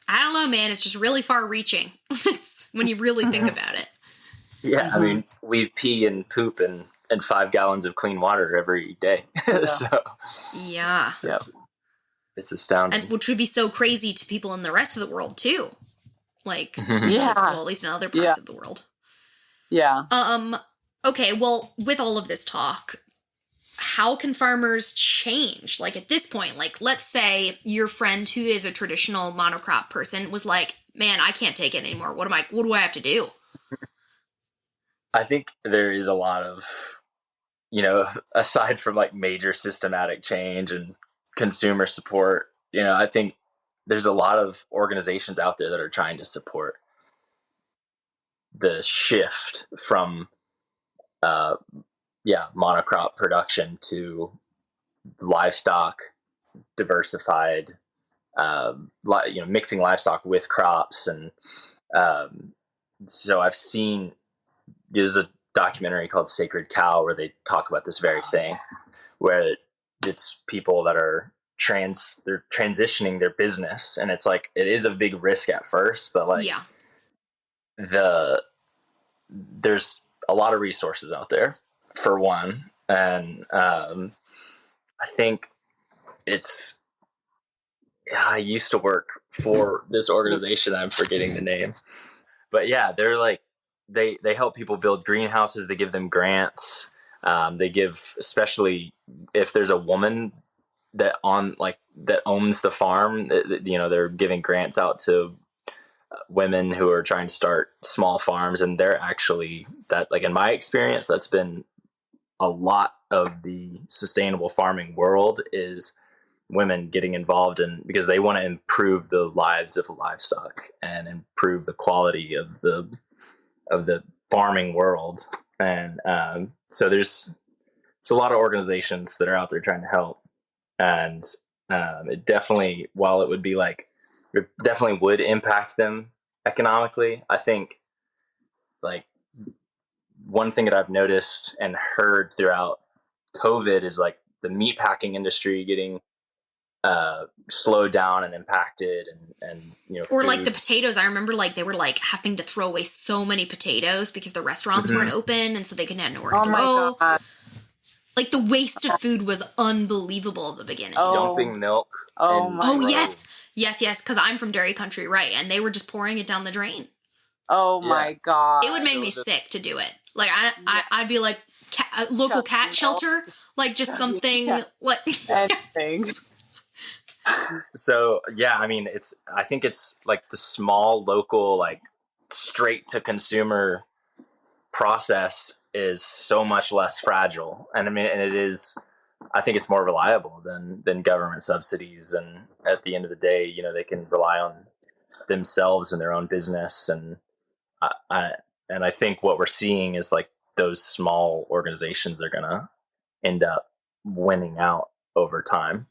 I don't know, man, it's just really far reaching. It's when you really think about it. Yeah, we pee and poop and 5 gallons of clean water every day. So it's astounding. And which would be so crazy to people in the rest of the world too. Like, at least in other parts of the world. Yeah. Okay, well, with all of this talk, how can farmers change? Like, at this point, like, let's say your friend who is a traditional monocrop person was like, man, I can't take it anymore. What do I have to do? I think there is a lot of, aside from like major systematic change and consumer support, I think there's a lot of organizations out there that are trying to support the shift from, monocrop production to livestock, diversified, mixing livestock with crops. And so I've seen, there's a documentary called Sacred Cow where they talk about this very thing, where it's people that are they're transitioning their business, and it's like, it is a big risk at first, but like there's a lot of resources out there. for one. And I think I used to work for this organization. I'm forgetting the name. But yeah, they're like, they help people build greenhouses. They give them grants. They give, especially if there's a woman that owns the farm, they're giving grants out to women who are trying to start small farms. And they're actually, that, like, in my experience, that's been a lot of the sustainable farming world, is women getting involved in, because they want to improve the lives of livestock and improve the quality of the farming world. And so there's a lot of organizations that are out there trying to help. And it definitely, while it definitely would impact them economically, I think, like, one thing that I've noticed and heard throughout COVID is, like, the meatpacking industry getting slowed down and impacted, and or like the potatoes. I remember, like, they were like having to throw away so many potatoes because the restaurants weren't open, and so they couldn't have nowhere to Oh my go. God. Like, the waste of food was unbelievable at the beginning. Dumping milk. Yes, because I'm from dairy country, right? And they were just pouring it down the drain. Oh my God. It would make me sick to do it. Like, I'd be like, local cat shelter, like, just something like things. So yeah, I mean, I think it's like the small local, like, straight to consumer process is so much less fragile. And I mean, and I think it's more reliable than government subsidies. And at the end of the day, they can rely on themselves and their own business. And I think what we're seeing is, like, those small organizations are going to end up winning out over time.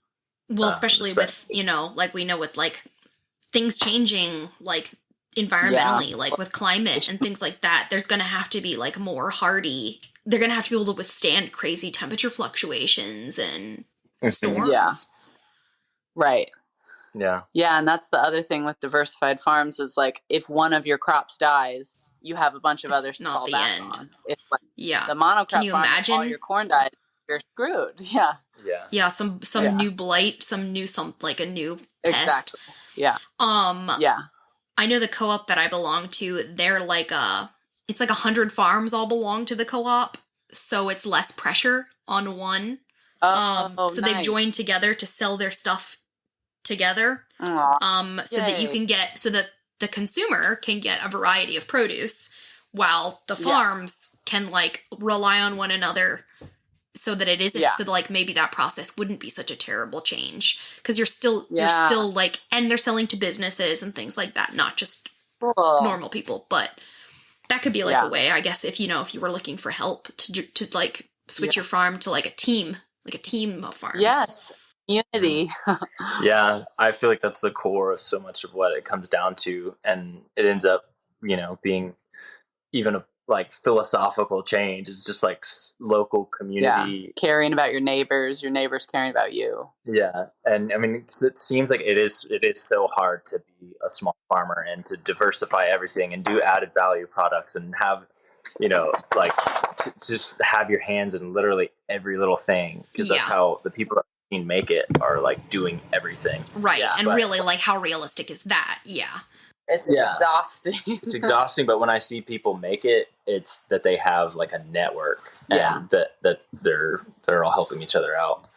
Well, especially with, like, we know with, like, things changing, like, environmentally, like with climate and things like that, there's going to have to be, like, more hardy. They're going to have to be able to withstand crazy temperature fluctuations and storms. Yeah. Right. Yeah. Yeah. And that's the other thing with diversified farms is, like, if one of your crops dies, you have a bunch of others to fall back on. If, like, the monocrop farm, if all your corn dies, you're screwed. Yeah. Yeah. Yeah. Some new blight, a new pest. Exactly. Yeah. Yeah. I know the co-op that I belong to, they're like it's like 100 farms all belong to the co-op, so it's less pressure on one. So they've joined together to sell their stuff together. So that you can so that the consumer can get a variety of produce, while the farms can, like, rely on one another, so that it isn't, so that, like, maybe that process wouldn't be such a terrible change, because you're still like, and they're selling to businesses and things like that, not just normal people. But that could be, like, a way, I guess, if you were looking for help to like switch your farm to, like, a team of farms. Yes. Unity. Yeah. I feel like that's the core of so much of what it comes down to. And it ends up, being even a, like, philosophical change. It's just, like, local community, caring about your neighbors caring about you. Yeah. And I mean, it seems like it is so hard to be a small farmer and to diversify everything and do added value products and have, like, just have your hands in literally every little thing, because that's how the people that I've seen make it are, like, doing everything. Right. Yeah, and really, like, how realistic is that? Yeah. It's exhausting. It's exhausting, but when I see people make it, it's that they have, like, a network, and that they're all helping each other out.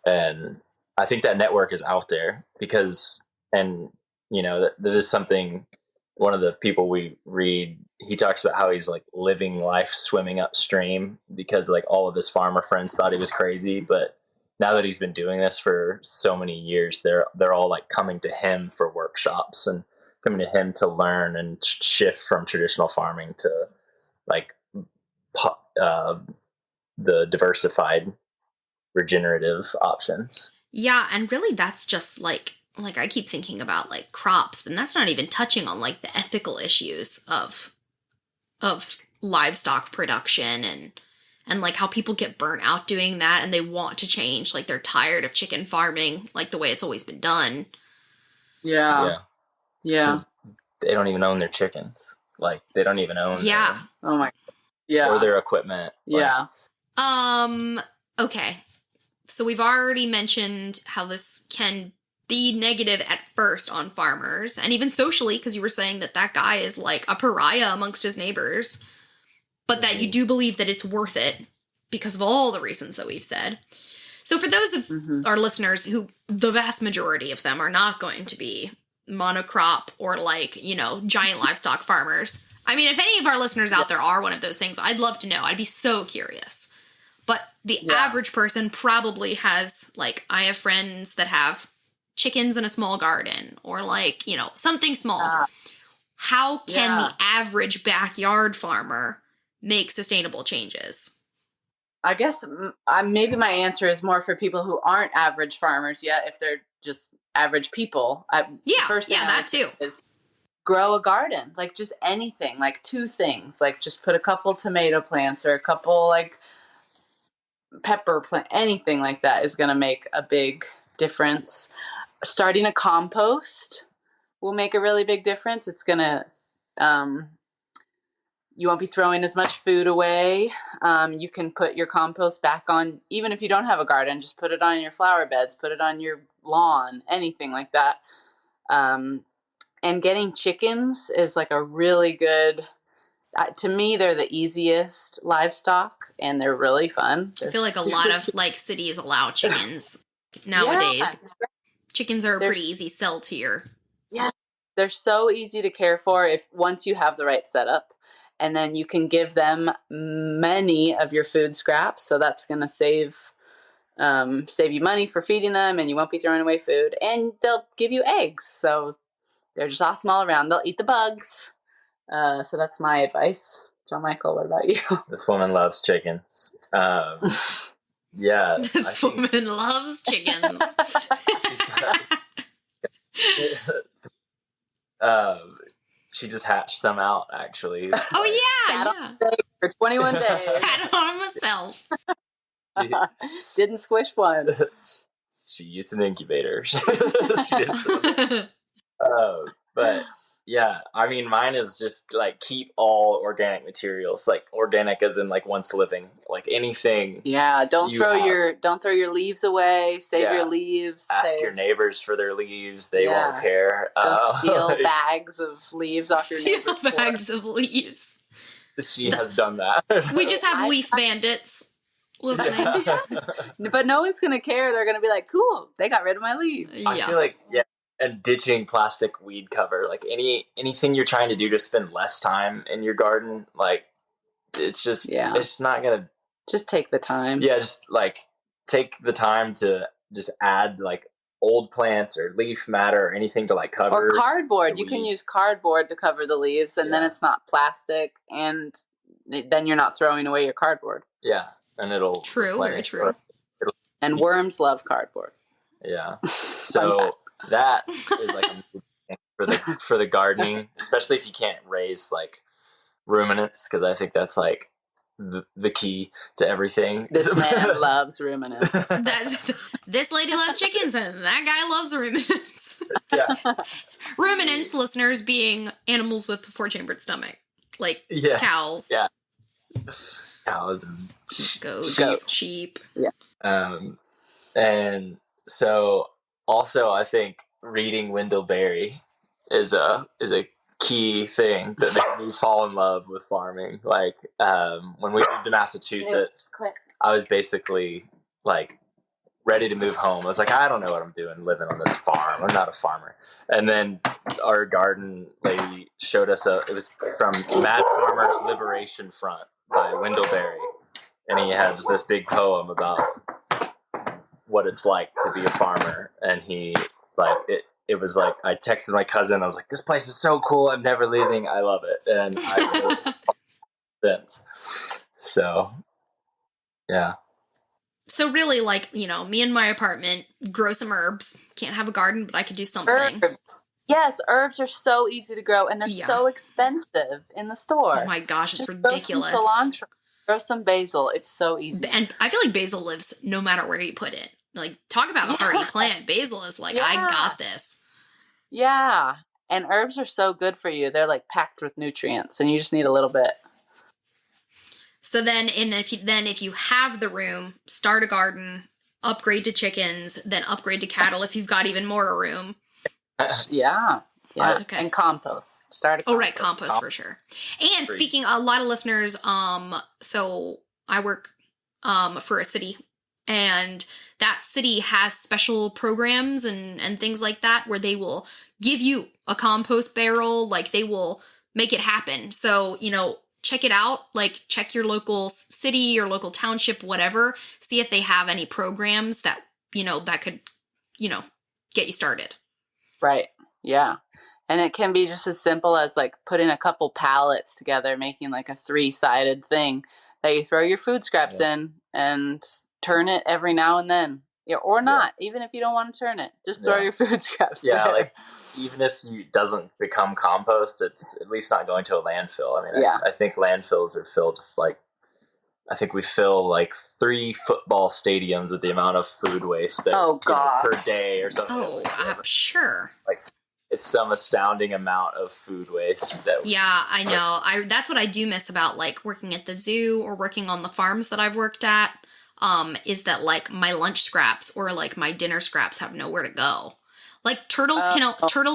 And I think that network is out there because, and that is something, one of the people we read, he talks about how he's, like, living life swimming upstream because, like, all of his farmer friends thought he was crazy, but now that he's been doing this for so many years, they're all, like, coming to him for workshops and coming to him to learn and shift from traditional farming to, like, the diversified regenerative options. Yeah. And really, that's just like I keep thinking about, like, crops, and that's not even touching on, like, the ethical issues of livestock production and like how people get burnt out doing that, and they want to change, like, they're tired of chicken farming, like, the way it's always been done. Yeah. They don't even own their chickens. Like, they don't even own their, oh my Yeah. Or their equipment. Yeah. Okay. So we've already mentioned how this can be negative at first on farmers, and even socially, because you were saying that that guy is like a pariah amongst his neighbors, but that you do believe that it's worth it because of all the reasons that we've said. So for those of our listeners who, the vast majority of them are not going to be monocrop or like, you know, giant livestock farmers. I mean, if any of our listeners out there are one of those things, I'd love to know. I'd be so curious. But the average person probably has, like, I have friends that have chickens in a small garden or like, you know, something small. How can the average backyard farmer make sustainable changes? I guess maybe my answer is more for people who aren't average farmers yet, if they're just average people. That too. Is grow a garden, like just anything, like 2 things, like just put a couple tomato plants or a couple like pepper plant, anything like that is going to make a big difference. Starting a compost will make a really big difference. It's going to, you won't be throwing as much food away. You can put your compost back on, even if you don't have a garden, just put it on your flower beds, put it on your lawn, anything like that. And getting chickens is like a really good, to me, they're the easiest livestock and they're really fun. I feel like a lot of like cities allow chickens nowadays. Yeah. Chickens are a pretty easy sell to your. Yeah. They're so easy to care for once you have the right setup. And then you can give them many of your food scraps. So that's going to save you money for feeding them, and you won't be throwing away food. And they'll give you eggs. So they're just awesome all around. They'll eat the bugs. So that's my advice. John Michael, what about you? This woman loves chickens. This woman loves chickens. She just hatched some out, actually. Oh, yeah. For 21 days. Sat on myself. Didn't squish one. She used an incubator. But yeah, I mean, mine is just like keep all organic materials, like organic as in like once living, like anything. Yeah, don't throw your leaves away. Save your leaves. Ask your neighbors for their leaves; they won't care. Go steal bags of leaves off your neighbor's porch. Bags of leaves. She has done that. We just have leaf bandits listening. But no one's gonna care. They're gonna be like, "Cool, they got rid of my leaves." I feel like and ditching plastic weed cover, like anything you're trying to do to spend less time in your garden, like it's just it's not gonna. Just take the time. Yeah, just like take the time to just add like old plants or leaf matter or anything to like cover. Or cardboard. You can use cardboard to cover the leaves, and then it's not plastic, and then you're not throwing away your cardboard. Yeah, and it'll very true. And worms love cardboard. Yeah, so that is like for the gardening, especially if you can't raise like ruminants, because I think that's like the key to everything. This man loves ruminants. This lady loves chickens, and that guy loves ruminants. Yeah, ruminants, listeners, being animals with a 4-chambered stomach, like cows. Yeah, cows, goats, sheep. Yeah, and so. Also, I think reading Wendell Berry is a key thing that made me fall in love with farming. Like when we moved to Massachusetts, I was basically like ready to move home. I was like, I don't know what I'm doing living on this farm. I'm not a farmer. And then our garden lady showed us it was from Mad Farmers Liberation Front by Wendell Berry, and he had this big poem about what it's like to be a farmer, and he like it was like I texted my cousin. I was like, "This place is so cool. I'm never leaving. I love it." And I've since. So, yeah. So really, like, you know, me in my apartment, grow some herbs. Can't have a garden, but I could do something. Herbs. Yes, herbs are so easy to grow, and they're so expensive in the store. Oh my gosh, it's ridiculous. Grow some cilantro, grow some basil. It's so easy. And I feel like basil lives no matter where you put it. Like, talk about a hardy plant. Basil is like, I got this. Yeah. And herbs are so good for you. They're like packed with nutrients, and you just need a little bit. So then, if you have the room, start a garden, upgrade to chickens, then upgrade to cattle if you've got even more room. Yeah. Okay. And compost. Start a compost. Oh, right, compost for sure. And speaking, a lot of listeners, so I work for a city, and that city has special programs and things like that where they will give you a compost barrel, like they will make it happen. So, check it out, like check your local city or local township, whatever, see if they have any programs that, that could, get you started. Right. Yeah. And it can be just as simple as like putting a couple pallets together, making like a 3-sided thing that you throw your food scraps in and turn it every now and then. Yeah, or not, even if you don't want to turn it. Just throw your food scraps there. Like even if it doesn't become compost, it's at least not going to a landfill. I mean, I think landfills are filled with I think we fill like 3 football stadiums with the amount of food waste that per day or something. Oh, I'm sure. Like it's some astounding amount of food waste that. Yeah, I know. That's what I do miss about like working at the zoo or working on the farms that I've worked at. Is that like my lunch scraps or like my dinner scraps have nowhere to go. Like turtles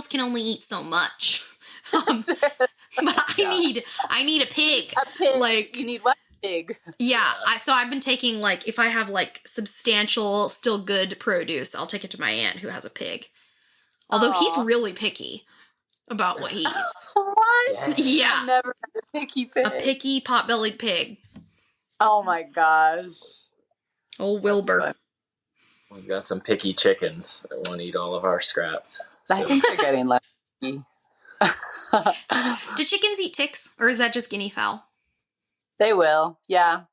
can only eat so much. But I need a pig. A pig. Like you need what? Pig. Yeah. So I've been taking like, if I have like substantial, still good produce, I'll take it to my aunt who has a pig. Although he's really picky about what he eats. What? Yeah. I've never had a picky pig. A picky pot-bellied pig. Oh my gosh. Oh, Wilbur. We've got some picky chickens that want to eat all of our scraps. So. I think they're getting lucky. Do chickens eat ticks, or is that just guinea fowl? They will, yeah.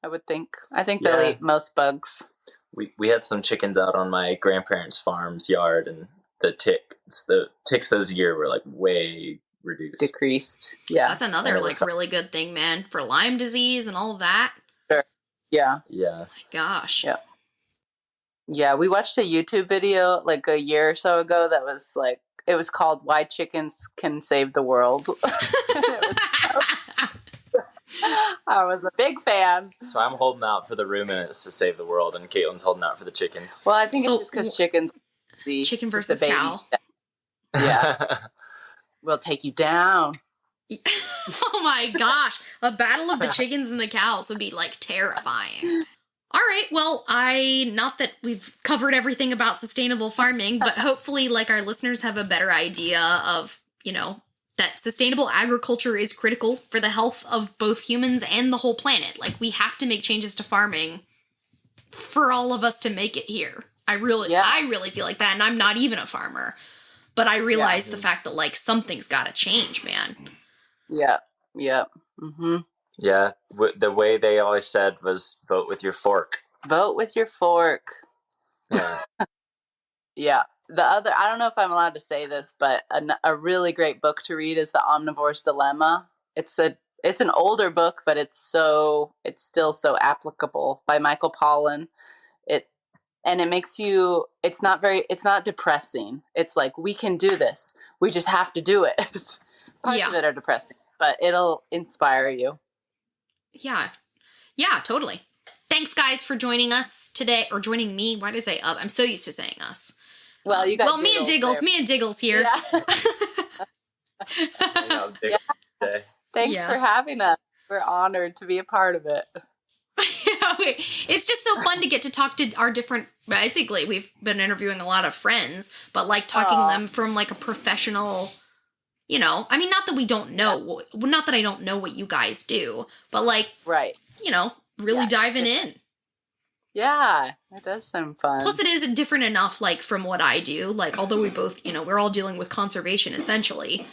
I would think. I think they'll eat most bugs. We had some chickens out on my grandparents' farm's yard, and the ticks those year were like way reduced. Decreased, yeah. That's another like really good thing, man, for Lyme disease and all of that. Sure. Yeah. Yeah. My gosh. Yeah. Yeah, we watched a YouTube video like a year or so ago that was like, it was called Why Chickens Can Save the World. I was a big fan. So I'm holding out for the ruminants to save the world, and Caitlin's holding out for the chickens. Well, I think it's just because chickens... Chicken versus cow. Yeah. We'll take you down. Oh my gosh. A battle of the chickens and the cows would be like terrifying. All right. Well, not that we've covered everything about sustainable farming, but hopefully like our listeners have a better idea of, that sustainable agriculture is critical for the health of both humans and the whole planet. Like we have to make changes to farming for all of us to make it here. I really feel like that. And I'm not even a farmer, but I realize the fact that like something's got to change, man. Yeah. Yeah. Mm-hmm. Yeah. The way they always said was vote with your fork. Vote with your fork. Yeah. Yeah. The other, I don't know if I'm allowed to say this, but a really great book to read is The Omnivore's Dilemma. It's an older book, but it's still so applicable, by Michael Pollan. And it makes you, it's not depressing. It's like, we can do this. We just have to do it. Parts of it are depressing, but it'll inspire you. Yeah. Yeah, totally. Thanks, guys, for joining us today, or joining me. Why did I say us? I'm so used to saying us. Well, you got me and Diggles here. Yeah. Thanks for having us. We're honored to be a part of it. It's just so fun to get to talk to our different, basically, we've been interviewing a lot of friends, but like talking them from like a professional, I mean, not that we don't know, not that I don't know what you guys do, but like, really diving in. Yeah, it does sound fun. Plus it is different enough, like, from what I do. Like, although we both, we're all dealing with conservation, essentially.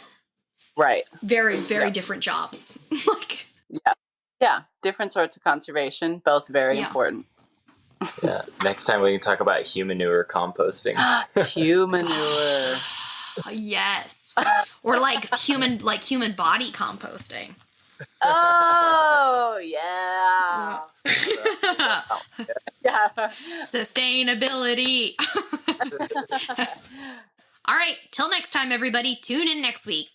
Right. Very, very different jobs. Like. Yeah, different sorts of conservation, both very important. Yeah, next time we can talk about humanure composting. Humanure. Yes. Or like human body composting. Oh, yeah. Yeah. Sustainability. All right. Till next time, everybody. Tune in next week.